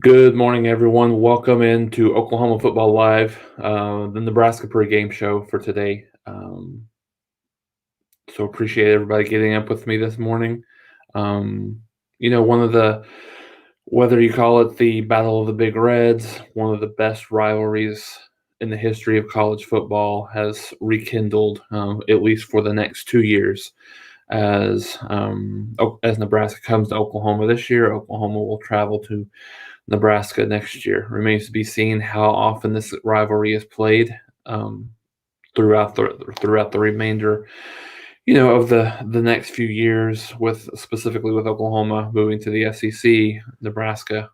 Good morning, everyone. Welcome into Oklahoma Football Live, the Nebraska pregame show for today. So appreciate everybody getting up with me this morning. Um, one of whether you call it the Battle of the Big Reds, one of the best rivalries in the history of college football has rekindled, at least for the next 2 years. As Nebraska comes to Oklahoma this year, Oklahoma will travel to Nebraska next year. Remains to be seen how often this rivalry is played throughout the remainder, of the next few years. With specifically with Oklahoma moving to the SEC, Nebraska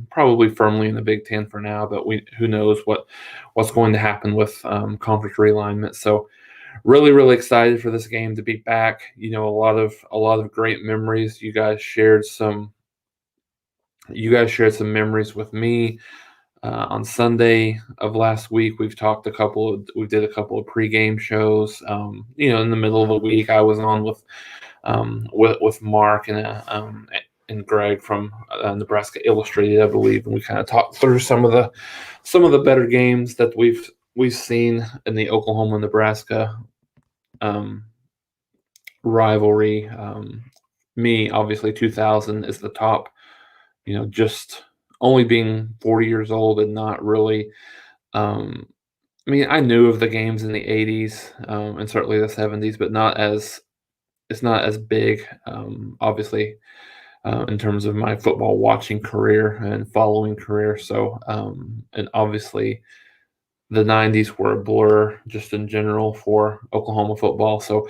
probably firmly in the Big Ten for now, but who knows what's going to happen with conference realignment. So really excited for this game to be back. A lot of great memories. You guys shared some memories with me on Sunday of last week. We did a couple of pregame shows. In the middle of the week, I was on with Mark and Greg from Nebraska Illustrated, I believe, and we kind of talked through some of the better games that we've seen in the Oklahoma Nebraska rivalry. Me, obviously, 2000 is the top. Just only being 40 years old and not really. I knew of the games in the 80s and certainly the 70s, but it's not as big, obviously, in terms of my football watching career and following career. So, and obviously, the 90s were a blur just in general for Oklahoma football. So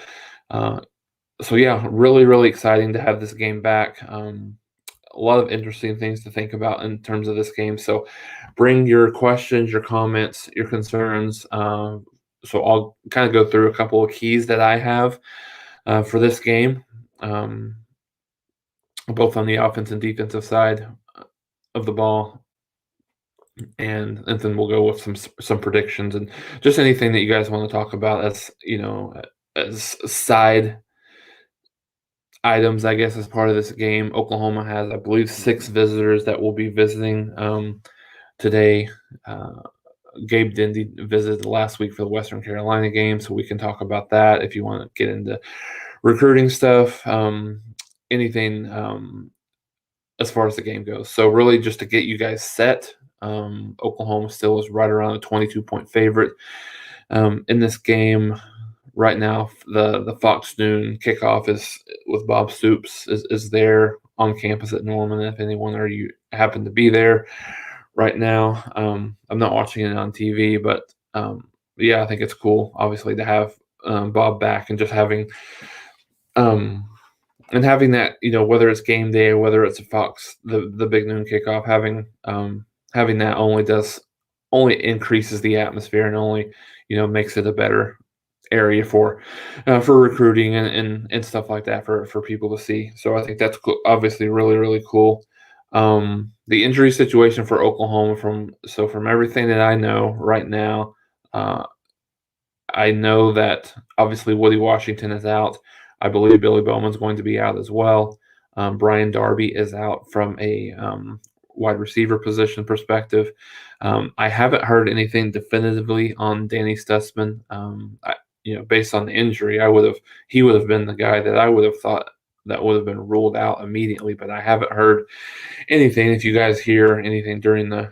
yeah, really exciting to have this game back. A lot of interesting things to think about in terms of this game. So bring your questions, your comments, your concerns. So I'll kind of go through a couple of keys that I have for this game, both on the offense and defensive side of the ball. And then we'll go with some predictions and just anything that you guys want to talk about as side items, I guess, as part of this game. Oklahoma has, I believe, 6 visitors that will be visiting today. Gabe Dindy visited last week for the Western Carolina game, so we can talk about that if you want to get into recruiting stuff, anything as far as the game goes. So really just to get you guys set, Oklahoma still is right around a 22-point favorite in this game. Right now, the Fox Noon kickoff is with Bob Stoops is there on campus at Norman. If anyone or you happen to be there right now, I'm not watching it on TV, but yeah, I think it's cool, obviously, to have Bob back and just having that, whether it's game day or whether it's a Fox the big noon kickoff, having that only increases the atmosphere and only makes it a better area for recruiting and stuff like that for people to see. So I think that's cool, obviously really cool. The injury situation for Oklahoma from everything that I know right now, I know that obviously Woody Washington is out. I believe Billy Bowman's going to be out as well. Brian Darby is out from a wide receiver position perspective. I haven't heard anything definitively on Danny Stutzman. Based on the injury, he would have been the guy that I would have thought that would have been ruled out immediately, but I haven't heard anything. If you guys hear anything during the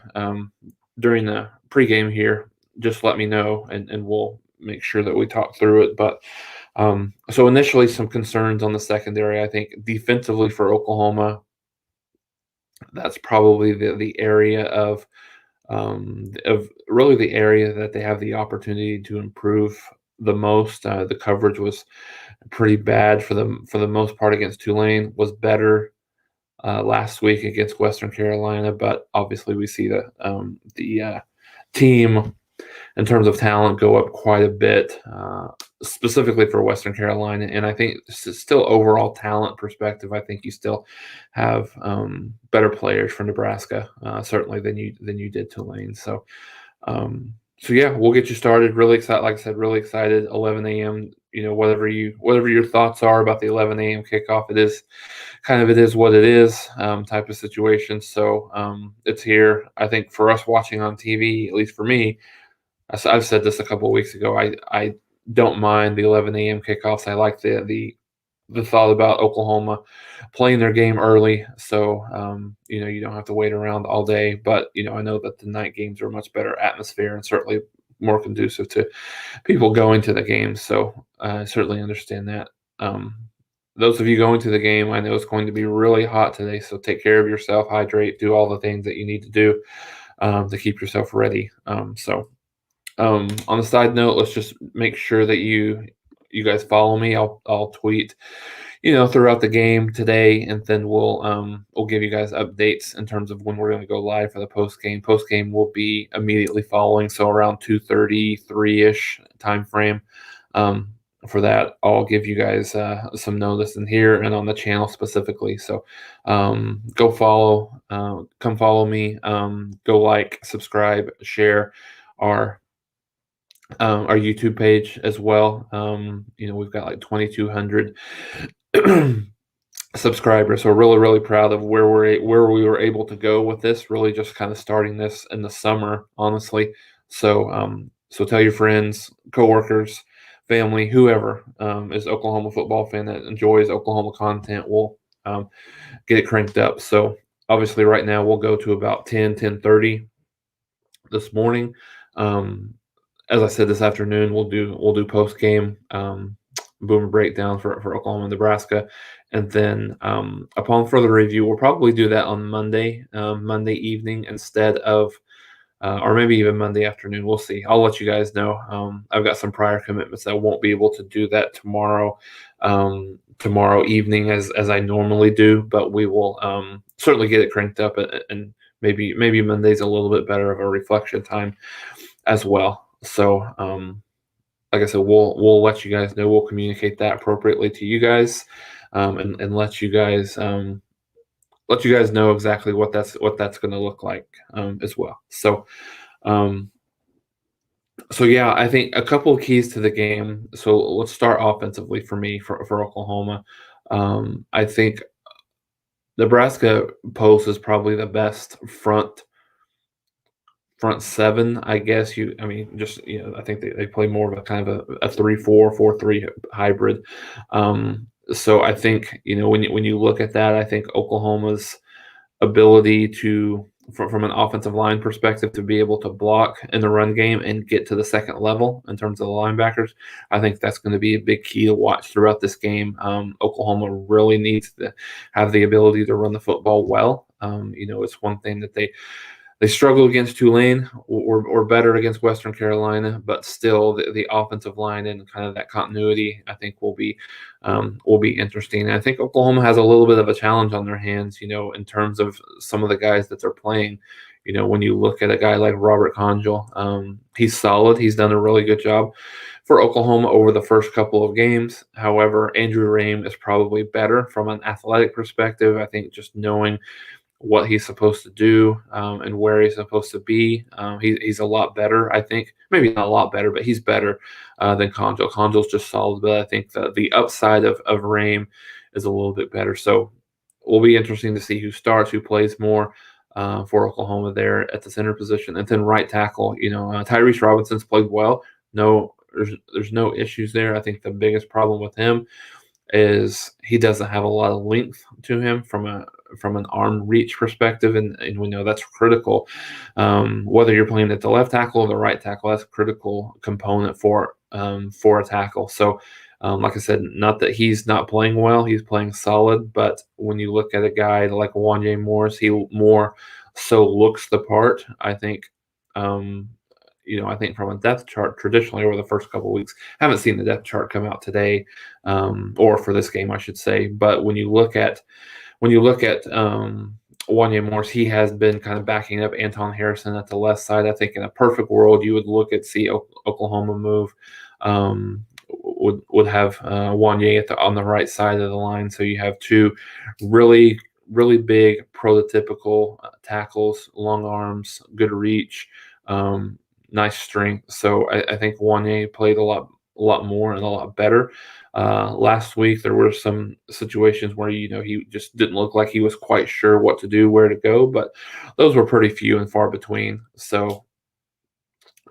pregame here, just let me know and we'll make sure that we talk through it. But so initially some concerns on the secondary. I think defensively for Oklahoma, that's probably the area of really the area that they have the opportunity to improve the most. The coverage was pretty bad for the most part against Tulane. Was better last week against Western Carolina, but obviously we see the team in terms of talent go up quite a bit, specifically for Western Carolina. And I think still overall talent perspective, I think you still have better players for Nebraska, certainly than you did Tulane. So yeah, we'll get you started. Really excited. Like I said, really excited. 11 a.m. whatever your thoughts are about the 11 a.m. kickoff, it is what it is, type of situation. So it's here. I think for us watching on TV, at least for me, I've said this a couple of weeks ago. I don't mind the 11 a.m. kickoffs. I like the thought about Oklahoma playing their game early, so you don't have to wait around all day. But I know that the night games are a much better atmosphere and certainly more conducive to people going to the games. So I certainly understand that. Those of you going to the game, I know it's going to be really hot today, so take care of yourself, hydrate, do all the things that you need to do to keep yourself ready. On a side note, let's just make sure that you guys follow me. I'll tweet, throughout the game today, and then we'll give you guys updates in terms of when we're going to go live for the post game. Post game will be immediately following, so around 2:33-ish time frame. For that, I'll give you guys some notice in here and on the channel specifically. So go follow, come follow me. Go like, subscribe, share our YouTube page as well. We've got like 2,200 subscribers, so we're really, really proud of where we were able to go with this. Really, just kind of starting this in the summer, honestly. So tell your friends, coworkers, family, whoever is Oklahoma football fan that enjoys Oklahoma content. We'll get it cranked up. So obviously, right now we'll go to about 10:30 this morning. As I said, this afternoon we'll do post game boomer breakdown for Oklahoma and Nebraska, and then upon further review, we'll probably do that on Monday evening instead of, or maybe even Monday afternoon. We'll see. I'll let you guys know. I've got some prior commitments that I won't be able to do that tomorrow evening as I normally do, but we will certainly get it cranked up, and maybe Monday's a little bit better of a reflection time as well. So, like I said, we'll let you guys know. We'll communicate that appropriately to you guys, and let you guys know exactly what that's going to look like as well. So, yeah, I think a couple of keys to the game. So let's start offensively for me for Oklahoma. I think Nebraska poses probably the best front seven, I guess. I think they play more of a kind of a 3-4, 4-3 hybrid. So I think, when you look at that, I think Oklahoma's ability to, from an offensive line perspective, to be able to block in the run game and get to the second level in terms of the linebackers, I think that's going to be a big key to watch throughout this game. Oklahoma really needs to have the ability to run the football well. It's one thing that they struggle against Tulane or better against Western Carolina, but still the offensive line and kind of that continuity, I think, will be interesting. And I think Oklahoma has a little bit of a challenge on their hands, in terms of some of the guys that they're playing. When you look at a guy like Robert Conjal, he's solid. He's done a really good job for Oklahoma over the first couple of games. However, Andrew Rame is probably better from an athletic perspective. I think just knowing what he's supposed to do and where he's supposed to be. He's a lot better, I think. Maybe not a lot better, but he's better than Conjal. Conjal's just solid, but I think the upside of Rame is a little bit better. So it will be interesting to see who starts, who plays more for Oklahoma there at the center position. And then right tackle, Tyrese Robinson's played well. No, there's no issues there. I think the biggest problem with him is he doesn't have a lot of length to him from an arm reach perspective, and we know that's critical. Whether you're playing at the left tackle or the right tackle, that's a critical component for a tackle. So, like I said, not that he's not playing well, he's playing solid, but when you look at a guy like Wanye Morris, he more so looks the part. I think I think from a depth chart, traditionally over the first couple of weeks, haven't seen the depth chart come out today, or for this game, I should say. But when you look at Wanye Morris, he has been kind of backing up Anton Harrison at the left side. I think in a perfect world, you would see Oklahoma move. Would have Wanye on the right side of the line, so you have two really, really big prototypical tackles, long arms, good reach, nice strength. So I think Wanye played a lot lot more and a lot better. Last week there were some situations where he just didn't look like he was quite sure what to do, where to go, but those were pretty few and far between. So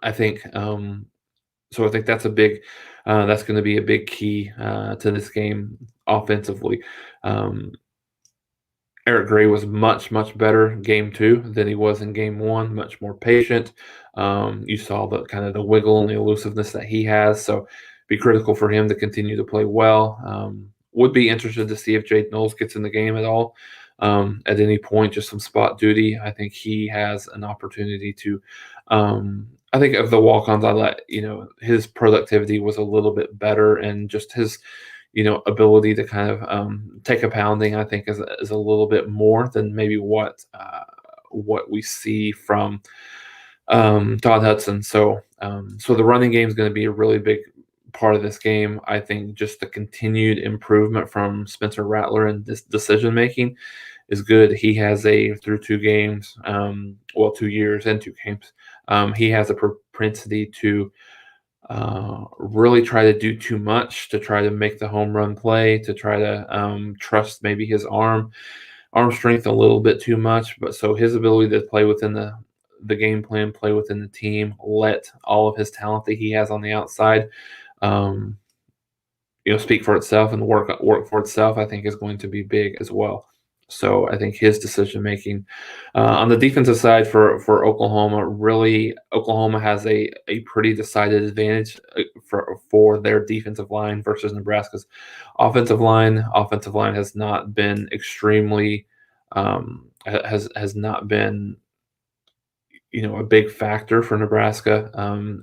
I think that's a big that's going to be a big key to this game offensively. Um, Eric Gray was much, much better game two than he was in game one, much more patient. You saw the kind of the wiggle and the elusiveness that he has. So be critical for him to continue to play well. Would be interested to see if Jade Knowles gets in the game at all. At any point, just some spot duty. I think he has an opportunity to. I think of the walk-ons, his productivity was a little bit better, and just his ability to kind of take a pounding, I think, is a little bit more than maybe what we see from Todd Hudson. So the running game is going to be a really big part of this game. I think just the continued improvement from Spencer Rattler in this decision making is good. He has through 2 games, 2 years and 2 games, he has a propensity to really try to do too much, to try to make the home run play, to try to trust maybe his arm strength a little bit too much. But so his ability to play within the game plan, play within the team, let all of his talent that he has on the outside, speak for itself and work for itself, I think is going to be big as well. So I think his decision making on the defensive side for Oklahoma, really Oklahoma has a pretty decided advantage for their defensive line versus Nebraska's offensive line. Offensive line has not been extremely has not been a big factor for Nebraska.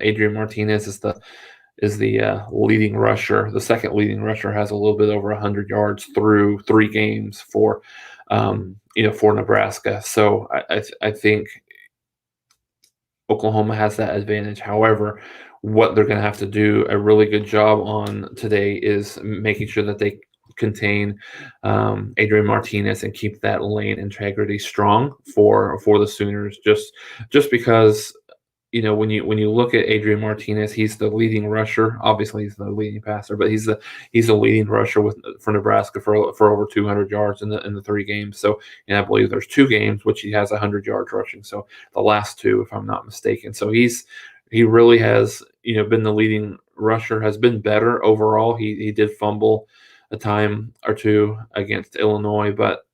Adrian Martinez is the leading rusher. The second leading rusher has a little bit over 100 yards through 3 games for Nebraska. So I think Oklahoma has that advantage. However, what they're going to have to do a really good job on today is making sure that they contain Adrian Martinez and keep that lane integrity strong for the Sooners. Just because when you look at Adrian Martinez, he's the leading rusher. Obviously, he's the leading passer, but he's the leading rusher for Nebraska for over 200 yards in the 3 games. So, and I believe there's 2 games which he has 100 yards rushing. So the last 2, if I'm not mistaken. So he really has been the leading rusher. Has been better overall. He did fumble a time or 2 against Illinois, but.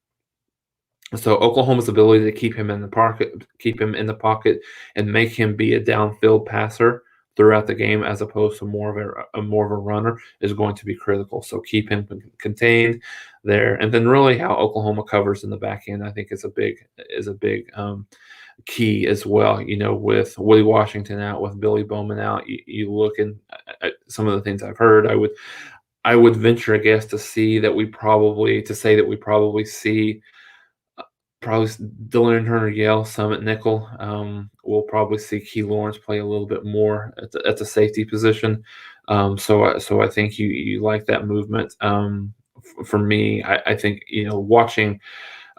So Oklahoma's ability to keep him in the pocket, and make him be a downfield passer throughout the game, as opposed to more of a runner, is going to be critical. So keep him contained there, and then really how Oklahoma covers in the back end, I think, is a big key as well. With Woody Washington out, with Billy Bowman out, you look at some of the things I've heard. I would venture a guess to say that we probably see. Probably Dylan Turner Yale, some at nickel. We'll probably see Key Lawrence play a little bit more at the safety position. So I think you like that movement. For me, I think watching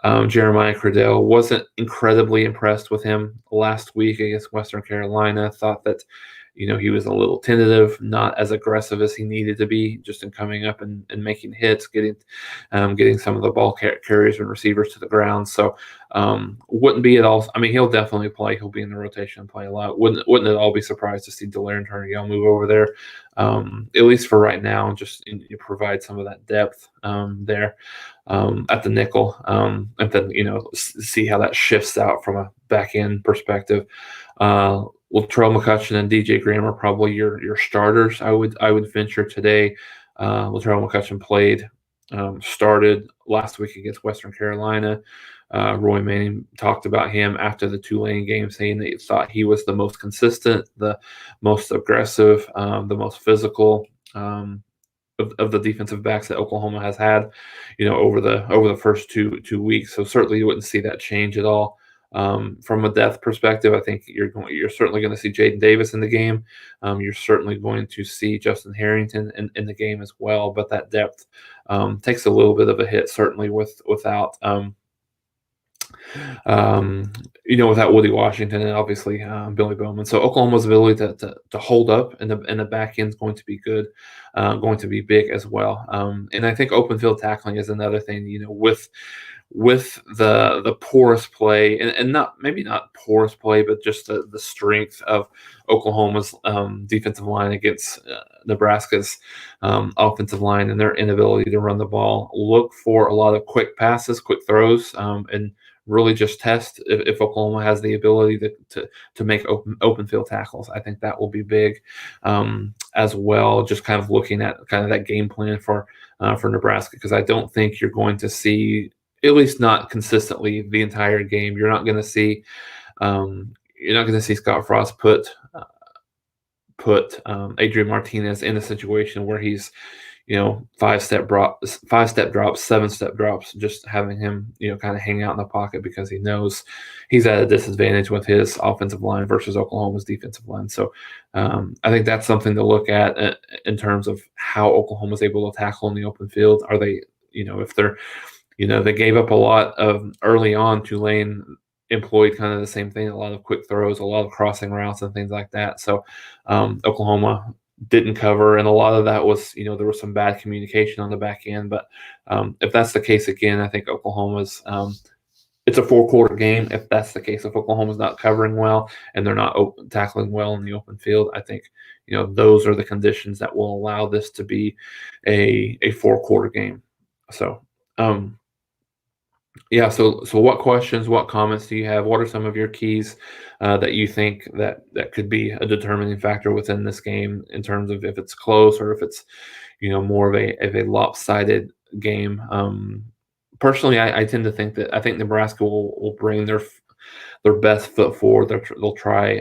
Jeremiah Cradell, wasn't incredibly impressed with him last week against Western Carolina. Thought that he was a little tentative, not as aggressive as he needed to be, just in coming up and making hits, getting some of the ball carriers and receivers to the ground. So wouldn't be at all. I mean, he'll definitely play. He'll be in the rotation and play a lot. Wouldn't at all be surprised to see Delaren Turner-Yell move over there, at least for right now, just provide some of that depth there at the nickel, and then see how that shifts out from a back end perspective. Latrell McCutcheon and DJ Graham are probably your starters. I would venture today. Latrell McCutcheon started last week against Western Carolina. Roy Manning talked about him after the Tulane game, saying that he thought he was the most consistent, the most aggressive, the most physical of the defensive backs that Oklahoma has had, over the first two weeks. So certainly you wouldn't see that change at all. From a depth perspective, I think you're certainly going to see Jaden Davis in the game. You're certainly going to see Justin Harrington in the game as well. But that depth takes a little bit of a hit, certainly without um, without Woody Washington and obviously Billy Bowman. So Oklahoma's ability to hold up in the back end is going to be good, going to be big as well. And I think open field tackling is another thing. With the porous play and not maybe not porous play, but just the strength of Oklahoma's defensive line against Nebraska's offensive line and their inability to run the ball. Look for a lot of quick passes, quick throws, and really just test if Oklahoma has the ability to make open field tackles. I think that will be big as well. Just kind of looking at kind of that game plan for Nebraska, because I don't think you're going to see, at least not consistently, the entire game. You're not going to see Scott Frost put Adrian Martinez in a situation where he's, 5-step drops, 7-step drops, just having him, kind of hang out in the pocket because he knows he's at a disadvantage with his offensive line versus Oklahoma's defensive line. So I think that's something to look at in terms of how Oklahoma's able to tackle in the open field. Are they, if they're, they gave up a lot of early on. Tulane employed kind of the same thing, a lot of quick throws, a lot of crossing routes and things like that. So Oklahoma didn't cover, and a lot of that was, there was some bad communication on the back end. But if that's the case again, I think Oklahoma's it's a 4-quarter game. If that's the case, if Oklahoma's not covering well and they're not tackling well in the open field, I think, those are the conditions that will allow this to be a 4-quarter game. So, yeah. So what questions, what comments do you have? What are some of your keys that you think that could be a determining factor within this game in terms of if it's close or if it's, more of a lopsided game? Personally, I tend to think that I think Nebraska will bring their best foot forward. They'll try,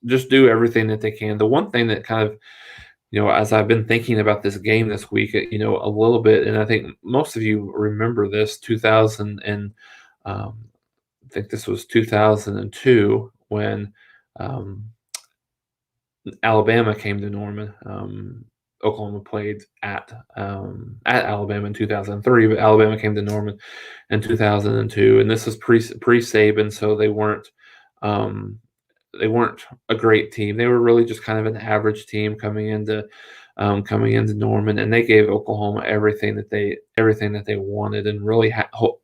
just do everything that they can. The one thing that kind of, as I've been thinking about this game this week, a little bit, and I think most of you remember this, 2000 and I think this was 2002 when Alabama came to Norman. Oklahoma played at Alabama in 2003, but Alabama came to Norman in 2002, and this was pre Saban, so they weren't a great team. They were really just kind of an average team coming into Norman, and they gave Oklahoma everything that they wanted, and really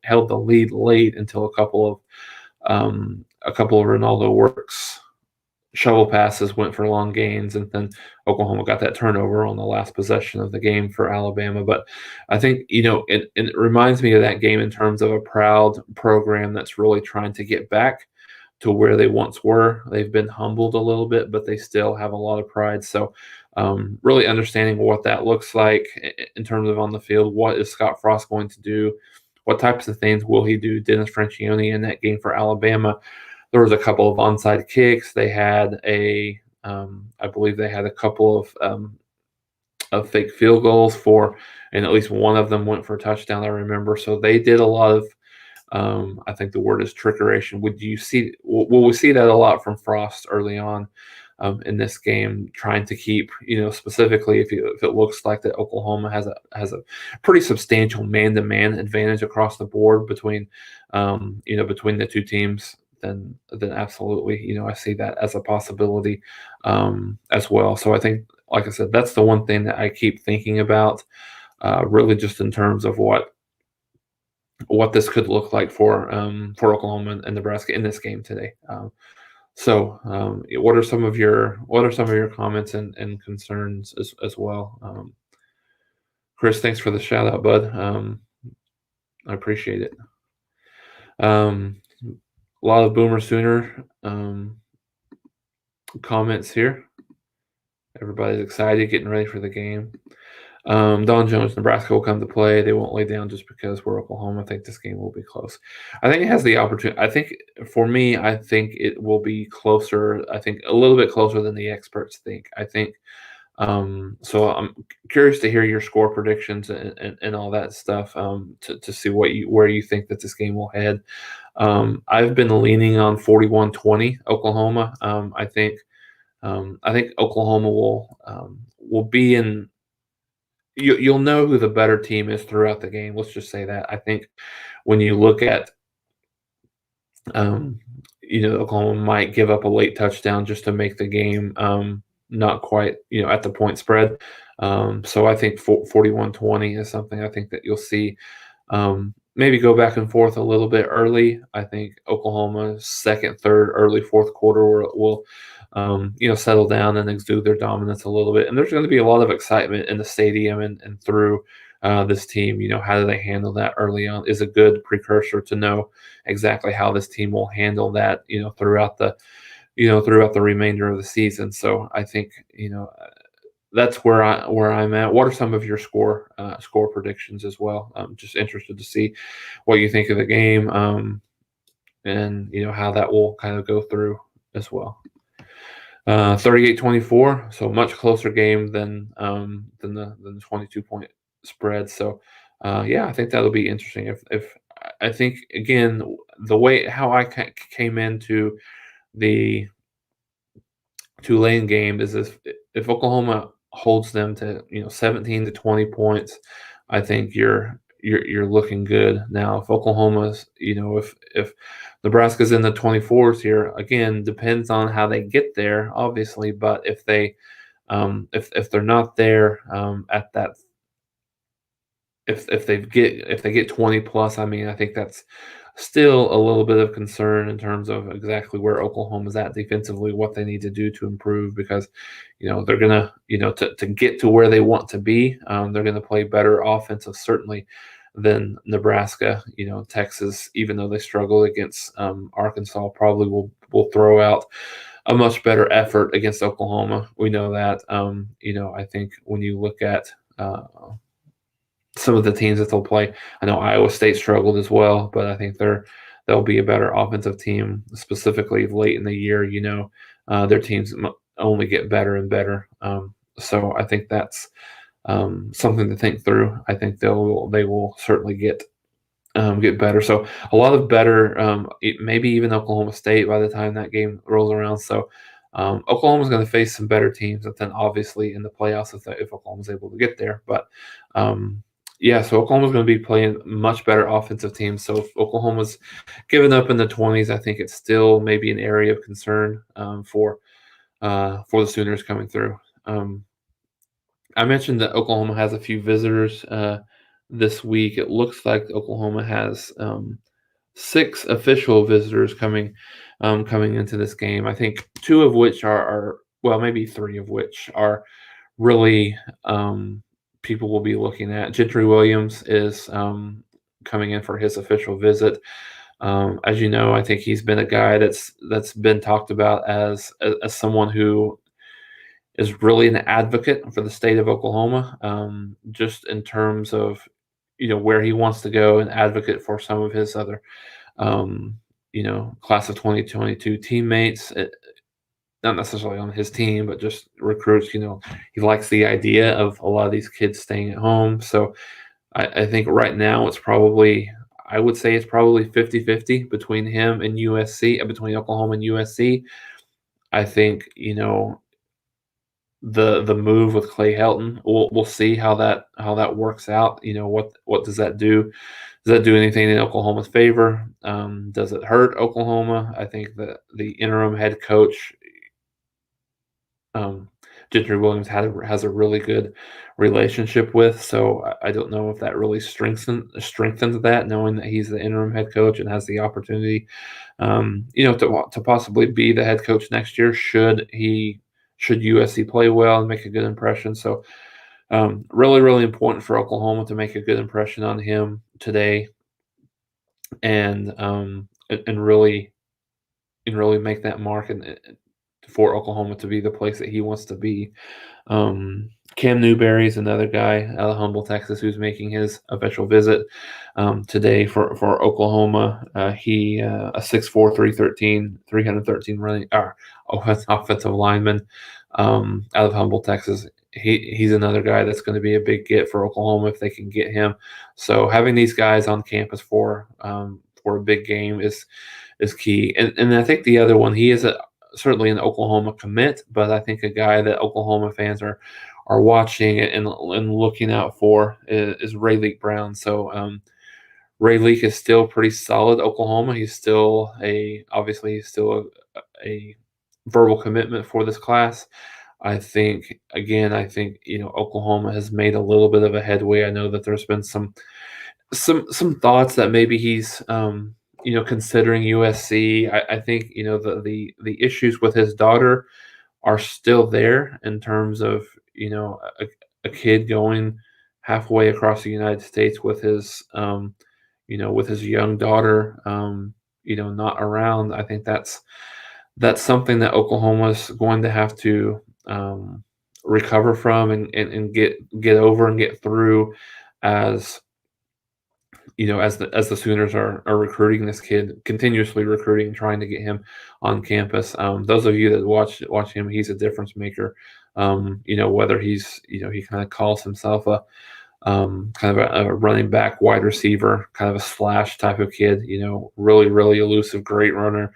held the lead late until a couple of Ronaldo Works shovel passes went for long gains, and then Oklahoma got that turnover on the last possession of the game for Alabama. But I think, it reminds me of that game in terms of a proud program that's really trying to get back to where they once were. They've been humbled a little bit, but they still have a lot of pride. So really understanding what that looks like in terms of on the field. What is Scott Frost going to do? What types of things will he do? Dennis Francione in that game for Alabama, there was a couple of onside kicks. They had I believe they had a couple of fake field goals and at least one of them went for a touchdown, I remember. So they did a lot of, I think the word is trickeration. Will we see that a lot from Frost early on in this game, trying to keep, specifically if it looks like that Oklahoma has a pretty substantial man-to-man advantage across the board between the two teams, then absolutely, I see that as a possibility as well. So I think, like I said, that's the one thing that I keep thinking about, really just in terms of what this could look like for Oklahoma and Nebraska in this game today. What are some of your comments and concerns as well? Chris, thanks for the shout out, bud. I appreciate it. A lot of Boomer Sooner comments here. Everybody's excited, getting ready for the game. Don Jones, Nebraska will come to play. They won't lay down just because we're Oklahoma. I think this game will be close. I think it has the opportunity. I think for me, I think it will be closer. I think a little bit closer than the experts think. I think. So I'm curious to hear your score predictions and all that stuff to see where you think that this game will head. I've been leaning on 41-20 Oklahoma. I think Oklahoma will be in. You'll know who the better team is throughout the game. Let's just say that. I think when you look at um, Oklahoma might give up a late touchdown just to make the game not quite, at the point spread. So I think 41-20 is something I think that you'll see maybe go back and forth a little bit early. I think Oklahoma's second, third, early fourth quarter will settle down and exude their dominance a little bit. And there's going to be a lot of excitement in the stadium and through this team. How do they handle that early on is a good precursor to know exactly how this team will handle that, throughout the remainder of the season. So I think, that's where I'm at. What are some of your score predictions as well? I'm just interested to see what you think of the game, and how that will kind of go through as well. 38-24, so much closer game than the 22-point spread. So yeah, I think that'll be interesting. If I think again the way how I came into the Tulane game is if Oklahoma holds them to 17 to 20 points, I think you're looking good. Now if Oklahoma's if Nebraska's in the 24s here, again depends on how they get there obviously, but if they if they're not there at that, if they get 20 plus, I mean I think that's still a little bit of concern in terms of exactly where Oklahoma's at defensively, what they need to do to improve, because they're gonna to get to where they want to be, they're gonna play better offensive certainly than Nebraska. Texas, even though they struggled against Arkansas, probably will throw out a much better effort against Oklahoma. We know that. I think when you look at some of the teams that they'll play, I know Iowa State struggled as well, but I think they'll be a better offensive team, specifically late in the year. Their teams only get better and better. So I think that's something to think through. I think they will certainly get better. So a lot of better, maybe even Oklahoma State by the time that game rolls around. So Oklahoma's going to face some better teams, and then obviously in the playoffs if Oklahoma's able to get there. But yeah, so Oklahoma's going to be playing much better offensive teams. So if Oklahoma's given up in the 20s, I think it's still maybe an area of concern for the Sooners coming through. I mentioned that Oklahoma has a few visitors this week. It looks like Oklahoma has 6 official visitors coming into this game. I think 2 of which are well, maybe 3 of which are really people will be looking at. Gentry Williams is coming in for his official visit. As you know, I think he's been a guy that's been talked about as someone who is really an advocate for the state of Oklahoma, just in terms of where he wants to go, an advocate for some of his other class of 2022 teammates. Not necessarily on his team, but just recruits. He likes the idea of a lot of these kids staying at home. So I think right now I would say it's probably 50-50 between him and USC, between Oklahoma and USC. I think, the move with Clay Helton, we'll see how that works out. What does that do? Does that do anything in Oklahoma's favor? Does it hurt Oklahoma? I think that the interim head coach, Gentry Williams, has a really good relationship with. So I don't know if that really strengthens that, knowing that he's the interim head coach and has the opportunity, to possibly be the head coach next year should USC play well and make a good impression. So really, really important for Oklahoma to make a good impression on him today, and really make that mark and for Oklahoma to be the place that he wants to be. Cam Newberry is another guy out of Humble, Texas, who's making his official visit today for Oklahoma. He a 6'4", 313 running offensive lineman out of Humble, Texas. He's another guy that's going to be a big get for Oklahoma if they can get him. So having these guys on campus for a big game is key. And I think the other one, he is certainly an Oklahoma commit, but I think a guy that Oklahoma fans are watching and looking out for is Rayleigh Brown. So Ray Leak is still pretty solid. Oklahoma, he's still a verbal commitment for this class. I think Oklahoma has made a little bit of a headway. I know that there's been some thoughts that maybe he's considering USC. I think the issues with his daughter are still there in terms of a kid going halfway across the United States with his young daughter not around. I think that's something that Oklahoma's going to have to recover from and get over and get through as as the Sooners are recruiting this kid, continuously recruiting, trying to get him on campus. Those of you that watch him, he's a difference maker. Whether he kind of calls himself a kind of a running back, wide receiver, kind of a slash type of kid. Really really elusive, great runner.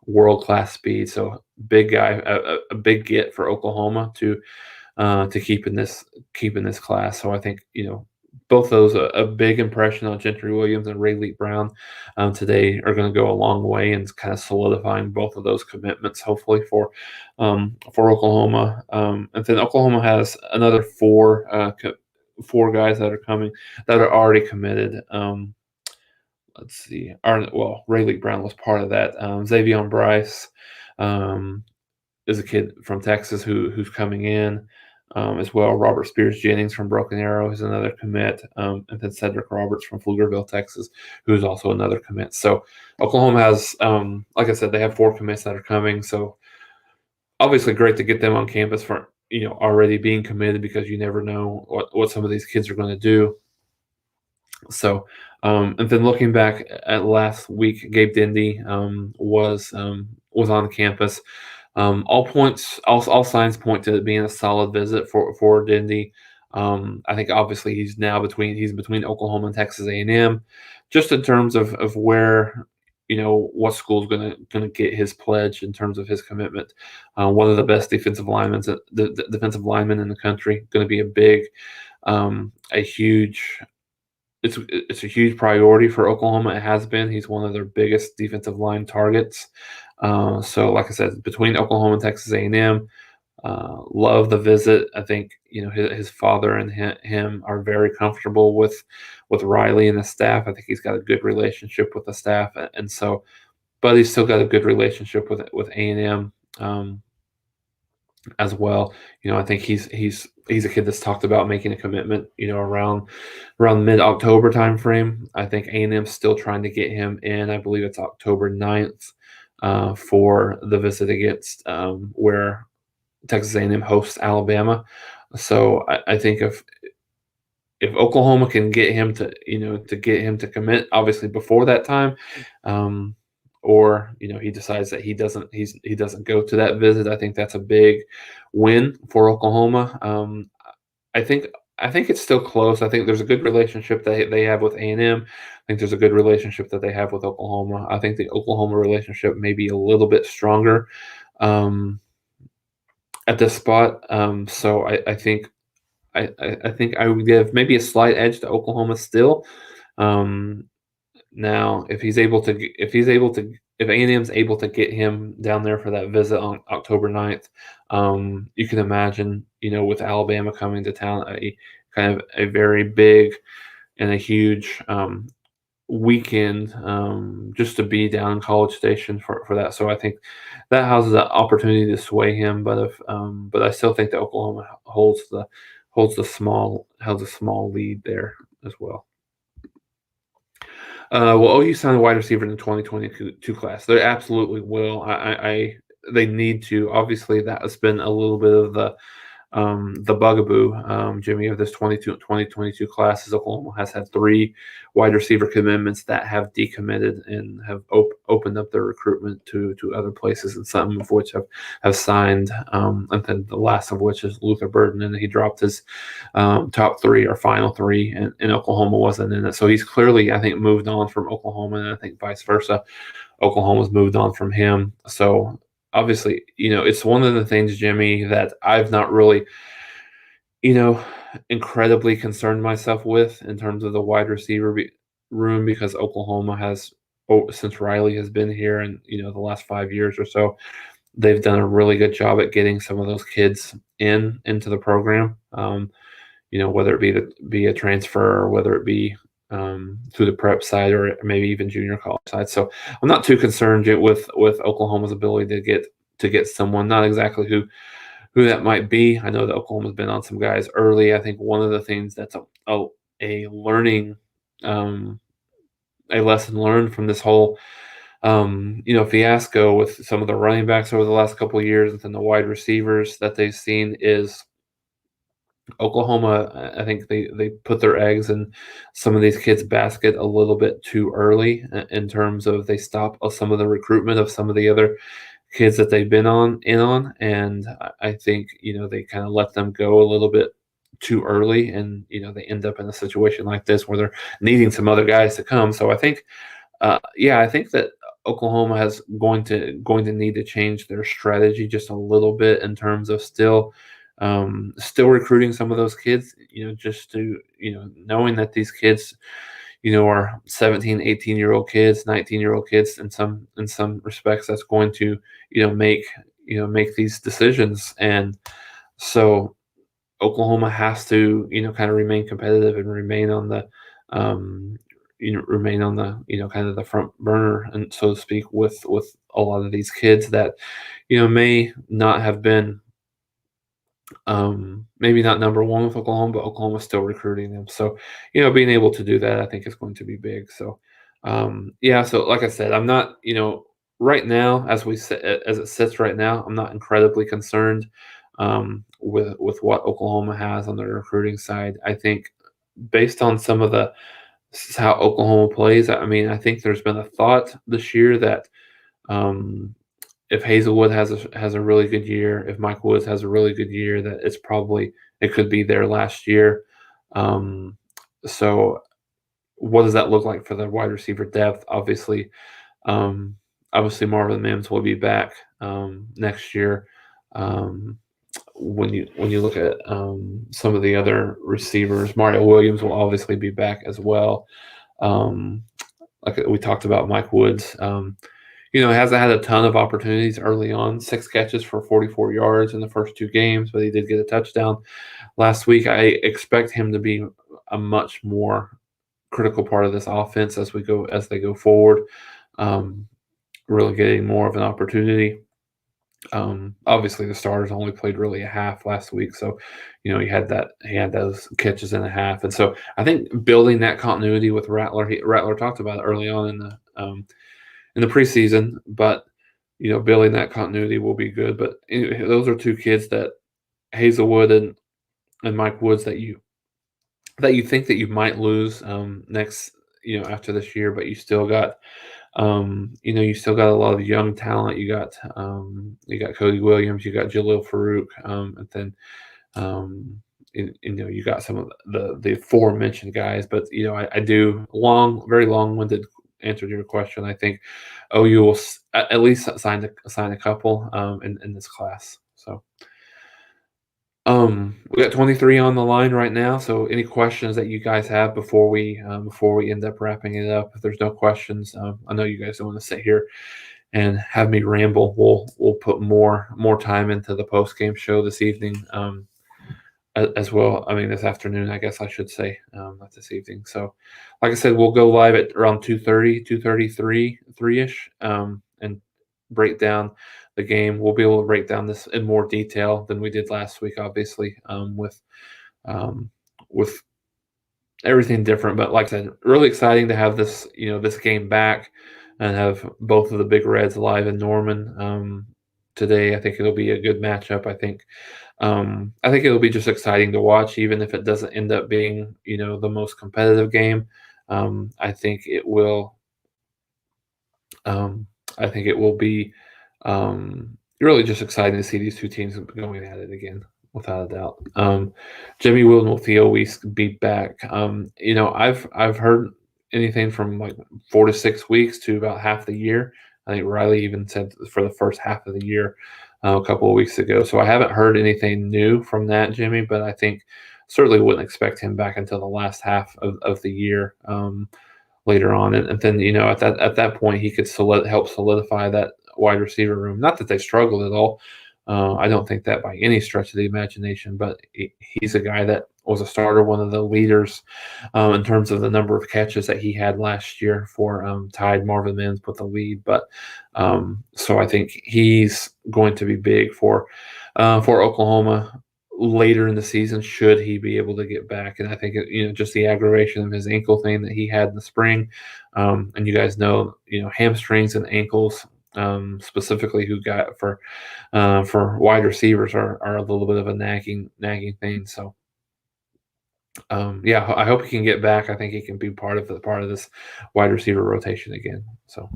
World class speed. So big guy, a big get for Oklahoma to keep in this class. So I think both those a big impression on Gentry Williams and Ray Leak Brown today are going to go a long way in kind of solidifying both of those commitments, hopefully for Oklahoma. And then Oklahoma has another four guys that are coming that are already committed. Let's see. Ray Leak Brown was part of that. Xavier Bryce is a kid from Texas who's coming in. As well, Robert Spears Jennings from Broken Arrow is another commit, and then Cedric Roberts from Pflugerville, Texas, who is also another commit. So Oklahoma has, like I said, they have 4 commits that are coming. So obviously, great to get them on campus for already being committed, because you never know what some of these kids are going to do. So, and then looking back at last week, Gabe Dindy was on campus. All signs point to it being a solid visit for Dindy. I think obviously he's between Oklahoma and Texas A&M, just in terms of where what school's gonna get his pledge in terms of his commitment. One of the best defensive linemen in the country, going to be it's a huge priority for Oklahoma. It has been. He's one of their biggest defensive line targets. So, like I said, between Oklahoma and Texas A&M, love the visit. I think his father and him are very comfortable with Riley and the staff. I think he's got a good relationship with the staff, and so, but he's still got a good relationship with A&M as well. I think he's a kid that's talked about making a commitment, around mid-October timeframe. I think A&M's still trying to get him in. I believe it's October 9th for the visit against where Texas A&M hosts Alabama. So I think if Oklahoma can get him to commit, obviously before that time, or he decides that he doesn't go to that visit, I think that's a big win for Oklahoma. I think it's still close. I think there's a good relationship that they have with A&M. I think there's a good relationship that they have with Oklahoma. I think the Oklahoma relationship may be a little bit stronger at this spot. So I think I would give maybe a slight edge to Oklahoma still. Now, if A&M's able to get him down there for that visit on October 9th, you can imagine, with Alabama coming to town, kind of a very big and a huge weekend just to be down in College Station for that. So I think that has the opportunity to sway him, but I still think that Oklahoma holds a small lead there as well. Will OU sign a wide receiver in the 2022 class? They absolutely will. They need to. Obviously, that has been a little bit of the bugaboo, Jimmy, of this 2022 class. Is Oklahoma has had 3 wide receiver commitments that have decommitted and have opened up their recruitment to other places, and some of which have signed, and then the last of which is Luther Burden, and he dropped his top 3 or final 3, and Oklahoma wasn't in it. So he's clearly, I think, moved on from Oklahoma, and I think vice versa. Oklahoma's moved on from him. So obviously, it's one of the things, Jimmy, that I've not really, incredibly concerned myself with in terms of the wide receiver room, because Oklahoma has, since Riley has been here, and the last 5 years or so, they've done a really good job at getting some of those kids into the program. Whether it be a transfer, or whether it be through the prep side, or maybe even junior college side. So I'm not too concerned yet with Oklahoma's ability to get someone. Not exactly who that might be. I know that Oklahoma's been on some guys early. I think one of the things that's a learning, a lesson learned from this whole fiasco with some of the running backs over the last couple of years, and then the wide receivers that they've seen, is Oklahoma. I think they put their eggs in some of these kids' basket a little bit too early, in terms of they stop some of the recruitment of some of the other kids that they've been on, and I think they kind of let them go a little bit too early, and they end up in a situation like this where they're needing some other guys to come. So I think, I think that Oklahoma has going to need to change their strategy just a little bit, in terms of still recruiting some of those kids, just to, knowing that these kids, are 17, 18-year-old kids, 19-year-old kids, in some respects. That's going to, make these decisions. And so Oklahoma has to, kind of remain competitive and remain on the, kind of the front burner, and so to speak, with a lot of these kids that, may not have been, maybe not number one with Oklahoma, but Oklahoma's still recruiting them. So, being able to do that, I think, is going to be big. So, so like I said, I'm not, right now, as it sits right now, I'm not incredibly concerned with what Oklahoma has on the recruiting side. I think, based on some of how Oklahoma plays, I mean, I think there's been a thought this year that, if Hazelwood has a really good year, if Mike Woods has a really good year, that it could be their last year. So what does that look like for the wide receiver depth? Obviously, Marvin Mims will be back next year. When you look at some of the other receivers, Mario Williams will obviously be back as well. Like we talked about, Mike Woods. Hasn't had a ton of opportunities early on. 6 catches for 44 yards in the first 2 games, but he did get a touchdown last week. I expect him to be a much more critical part of this offense as they go forward. Really getting more of an opportunity. Obviously, the starters only played really a half last week, so he had those catches in a half, and so I think building that continuity with Rattler. Rattler talked about it early on in the preseason, but building that continuity will be good. But those are 2 kids, that Hazelwood and Mike Woods, that you think that you might lose next, after this year, but you still got, you still got a lot of young talent. You got Cody Williams, you got Jalil Farouk, and then you got some of the aforementioned guys. But I do very long-winded answer to your question. I think OU will at least sign a couple in this class. So we got 23 on the line right now. So any questions that you guys have before we end up wrapping it up? If there's no questions, I know you guys don't want to sit here and have me ramble. We'll put more time into the post game show this evening. As well. I mean, this afternoon, I guess I should say, not this evening. So, like I said, we'll go live at around 2:30, 2:33, 3-ish, and break down the game. We'll be able to break down this in more detail than we did last week, obviously, with everything different. But like I said, really exciting to have this game back and have both of the Big Reds live in Norman today. I think it'll be a good matchup. I think it'll be just exciting to watch, even if it doesn't end up being, the most competitive game. I think it will. I think it will be really just exciting to see these 2 teams going at it again, without a doubt. Jimmy will Theo Weiss be back. I've heard anything from like 4 to 6 weeks to about half the year. I think Riley even said for the first half of the year a couple of weeks ago. So I haven't heard anything new from that, Jimmy, but I think certainly wouldn't expect him back until the last half of the year. Later on, and then at that point he could help solidify that wide receiver room. Not that they struggled at all. I don't think that by any stretch of the imagination, but he's a guy that was a starter, one of the leaders in terms of the number of catches that he had last year for tied Marvin Mims with the lead. But so I think he's going to be big for Oklahoma later in the season, should he be able to get back. And I think just the aggravation of his ankle thing that he had in the spring, and you guys know hamstrings and ankles, specifically who got for wide receivers are a little bit of a nagging thing. So yeah, I hope he can get back. I think he can be part of this wide receiver rotation again. So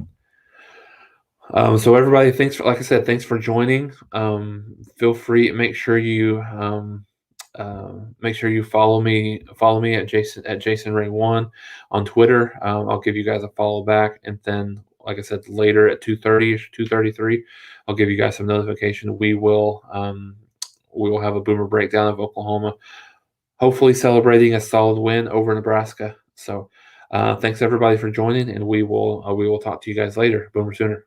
so everybody, like I said, thanks for joining. Feel free, make sure you follow me at Jason Ray 1 on Twitter. I'll give you guys a follow back, and then like I said, later at 2:33, I'll give you guys some notification. We will have a Boomer breakdown of Oklahoma, hopefully celebrating a solid win over Nebraska. So thanks everybody for joining, and we will talk to you guys later. Boomer Sooner.